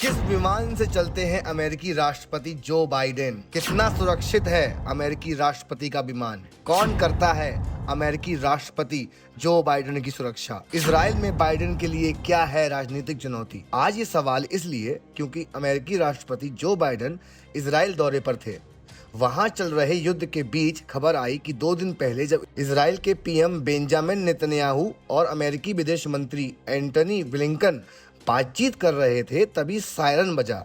किस विमान से चलते हैं अमेरिकी राष्ट्रपति जो बाइडेन? कितना सुरक्षित है अमेरिकी राष्ट्रपति का विमान? कौन करता है अमेरिकी राष्ट्रपति जो बाइडेन की सुरक्षा? इजराइल में बाइडेन के लिए क्या है राजनीतिक चुनौती? आज ये सवाल इसलिए क्योंकि अमेरिकी राष्ट्रपति जो बाइडेन इजराइल दौरे पर थे। वहां चल रहे युद्ध के बीच खबर आई कि 2 दिन पहले जब इजराइल के पीएम बेंजामिन नेतन्याहू और अमेरिकी विदेश मंत्री एंटनी ब्लिंकन बातचीत कर रहे थे, तभी सायरन बजा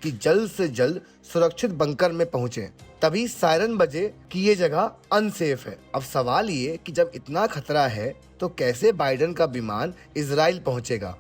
कि जल्द से जल्द सुरक्षित बंकर में पहुंचे। तभी सायरन बजे कि ये जगह अनसेफ है। अब सवाल ये कि जब इतना खतरा है तो कैसे बाइडेन का विमान इजराइल पहुंचेगा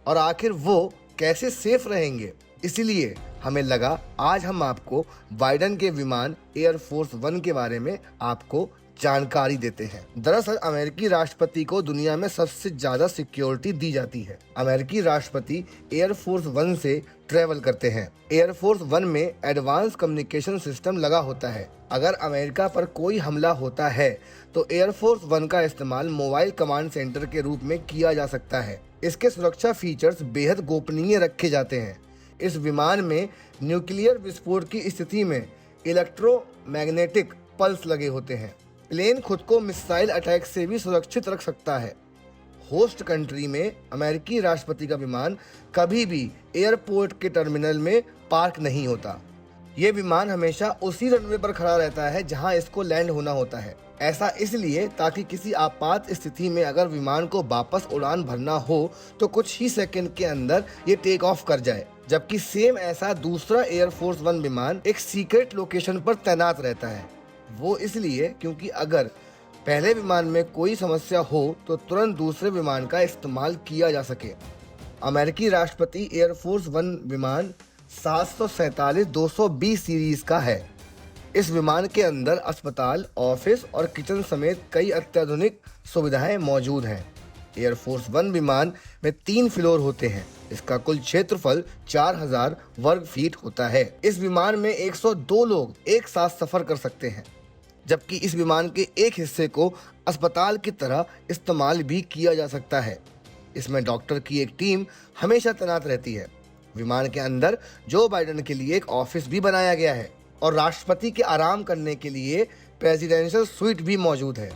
और आखिर वो कैसे सेफ रहेंगे? इसीलिए हमें लगा आज हम आपको बाइडेन के विमान एयरफोर्स 1 के बारे में आपको जानकारी देते हैं। दरअसल अमेरिकी राष्ट्रपति को दुनिया में सबसे ज्यादा सिक्योरिटी दी जाती है। अमेरिकी राष्ट्रपति एयरफोर्स 1 से ट्रेवल करते हैं। एयरफोर्स 1 में एडवांस कम्युनिकेशन सिस्टम लगा होता है। अगर अमेरिका पर कोई हमला होता है तो एयरफोर्स 1 का इस्तेमाल मोबाइल कमांड सेंटर के रूप में किया जा सकता है। इसके सुरक्षा फीचर्स बेहद गोपनीय रखे जाते हैं। इस विमान में न्यूक्लियर विस्फोट की स्थिति में इलेक्ट्रोमैग्नेटिक पल्स लगे होते हैं। प्लेन खुद को मिसाइल अटैक से भी सुरक्षित रख सकता है। होस्ट कंट्री में अमेरिकी राष्ट्रपति का विमान कभी भी एयरपोर्ट के टर्मिनल में पार्क नहीं होता। ये विमान हमेशा उसी रनवे पर खड़ा रहता है जहां इसको लैंड होना होता है। ऐसा इसलिए ताकि किसी आपात स्थिति में अगर विमान को वापस उड़ान भरना हो तो कुछ ही सेकंड के अंदर ये टेक ऑफ कर जाए। जबकि सेम ऐसा दूसरा एयरफोर्स 1 विमान एक सीक्रेट लोकेशन पर तैनात रहता है। वो इसलिए क्योंकि अगर पहले विमान में कोई समस्या हो तो तुरंत दूसरे विमान का इस्तेमाल किया जा सके। अमेरिकी राष्ट्रपति एयरफोर्स 1 विमान 747-220 सीरीज का है। इस विमान के अंदर अस्पताल, ऑफिस और किचन समेत कई अत्याधुनिक सुविधाएं मौजूद हैं। एयरफोर्स 1 विमान में 3 फ्लोर होते हैं। इसका कुल क्षेत्रफल 4000 वर्ग फीट होता है। इस विमान में 102 लोग एक साथ सफर कर सकते हैं, जबकि इस विमान के एक हिस्से को अस्पताल की तरह इस्तेमाल भी किया जा सकता है। इसमें डॉक्टर की एक टीम हमेशा तैनात रहती है। विमान के अंदर जो बाइडेन के लिए एक ऑफिस भी बनाया गया है और राष्ट्रपति के आराम करने के लिए प्रेसिडेंशियल स्वीट भी मौजूद है,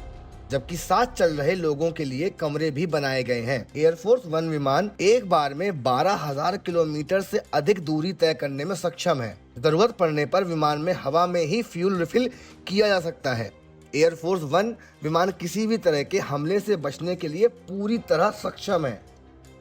जबकि साथ चल रहे लोगों के लिए कमरे भी बनाए गए हैं। एयरफोर्स 1 विमान एक बार में 12,000 किलोमीटर से अधिक दूरी तय करने में सक्षम है। जरूरत पड़ने पर विमान में हवा में ही फ्यूल रिफिल किया जा सकता है। एयरफोर्स 1 विमान किसी भी तरह के हमले से बचने के लिए पूरी तरह सक्षम है।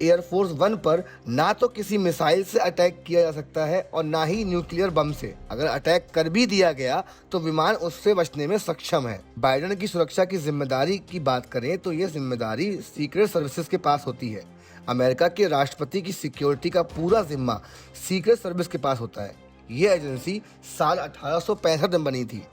एयरफोर्स 1 पर ना तो किसी मिसाइल से अटैक किया जा सकता है और ना ही न्यूक्लियर बम से। अगर अटैक कर भी दिया गया तो विमान उससे बचने में सक्षम है। बाइडेन की सुरक्षा की जिम्मेदारी की बात करें तो ये जिम्मेदारी सीक्रेट सर्विसेज के पास होती है। अमेरिका के राष्ट्रपति की सिक्योरिटी का पूरा जिम्मा सीक्रेट सर्विस के पास होता है। ये एजेंसी साल 1865 में बनी थी।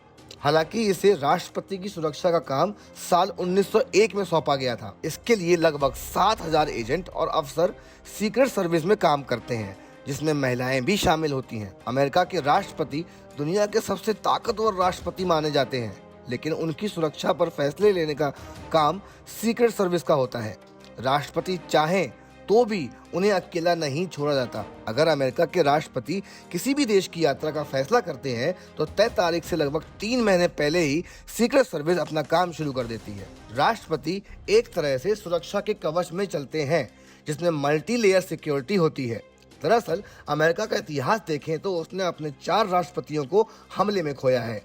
हालांकि इसे राष्ट्रपति की सुरक्षा का काम साल 1901 में सौंपा गया था। इसके लिए लगभग 7000 एजेंट और अफसर सीक्रेट सर्विस में काम करते हैं, जिसमें महिलाएं भी शामिल होती हैं। अमेरिका के राष्ट्रपति दुनिया के सबसे ताकतवर राष्ट्रपति माने जाते हैं, लेकिन उनकी सुरक्षा पर फैसले लेने का काम सीक्रेट सर्विस का होता है। राष्ट्रपति चाहें तो भी उन्हें अकेला नहीं छोड़ा जाता। अगर अमेरिका के राष्ट्रपति किसी भी देश की यात्रा का फैसला करते हैं तो तय तारीख से लगभग 3 महीने पहले ही सीक्रेट सर्विस अपना काम शुरू कर देती है। राष्ट्रपति एक तरह से सुरक्षा के कवच में चलते हैं, जिसमें मल्टी लेयर सिक्योरिटी होती है। दरअसल अमेरिका का इतिहास देखें तो उसने अपने 4 राष्ट्रपतियों को हमले में खोया है।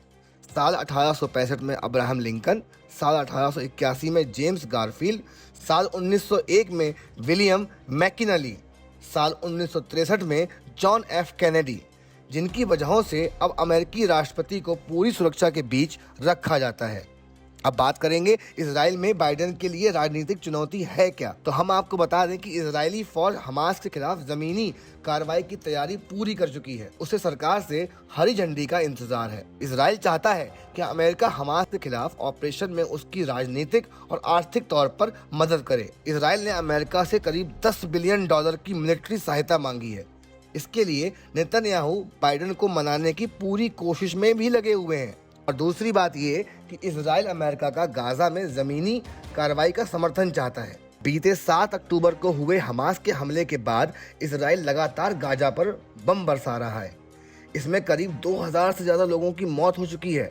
साल 1865 में अब्राहम लिंकन, साल 1881 में जेम्स गारफील्ड, साल 1901 में विलियम मैकिनली, साल 1963 में जॉन एफ कैनेडी, जिनकी वजहों से अब अमेरिकी राष्ट्रपति को पूरी सुरक्षा के बीच रखा जाता है। अब बात करेंगे इजराइल में बाइडेन के लिए राजनीतिक चुनौती है क्या। तो हम आपको बता दें कि इजरायली फौज हमास के खिलाफ जमीनी कार्रवाई की तैयारी पूरी कर चुकी है। उसे सरकार से हरी झंडी का इंतजार है। इजराइल चाहता है कि अमेरिका हमास के खिलाफ ऑपरेशन में उसकी राजनीतिक और आर्थिक तौर पर मदद करे। इजराइल ने अमेरिका से करीब $10 बिलियन की मिलिट्री सहायता मांगी है। इसके लिए नेतन्याहू बाइडेन को मनाने की पूरी कोशिश में भी लगे हुए हैं। और दूसरी बात ये कि इजराइल अमेरिका का गाजा में जमीनी कार्रवाई का समर्थन चाहता है। बीते 7 अक्टूबर को हुए हमास के हमले के बाद इसराइल लगातार गाजा पर बम बरसा रहा है। इसमें करीब 2000 से ज़्यादा लोगों की मौत हो चुकी है।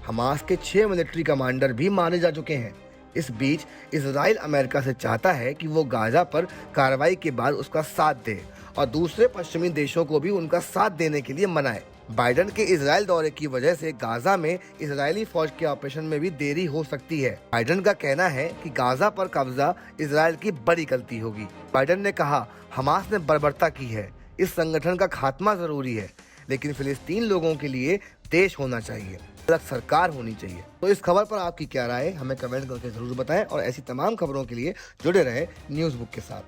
हमास के 6 मिलिट्री कमांडर भी मारे जा चुके हैं। इस बीच इसराइल अमेरिका से चाहता है कि वो गाजा पर कार्रवाई के बाद उसका साथ दे और दूसरे पश्चिमी देशों को भी उनका साथ देने के लिए मनाए। बाइडेन के इजराइल दौरे की वजह से गाजा में इजरायली फौज के ऑपरेशन में भी देरी हो सकती है। बाइडेन का कहना है कि गाजा पर कब्जा इजराइल की बड़ी गलती होगी। बाइडेन ने कहा, हमास ने बर्बरता की है, इस संगठन का खात्मा जरूरी है, लेकिन फिलिस्तीन लोगों के लिए देश होना चाहिए, अलग सरकार होनी चाहिए। तो इस खबर पर आपकी क्या राय है, हमें कमेंट करके जरूर बताएं और ऐसी तमाम खबरों के लिए जुड़े रहें न्यूज़ बुक के साथ।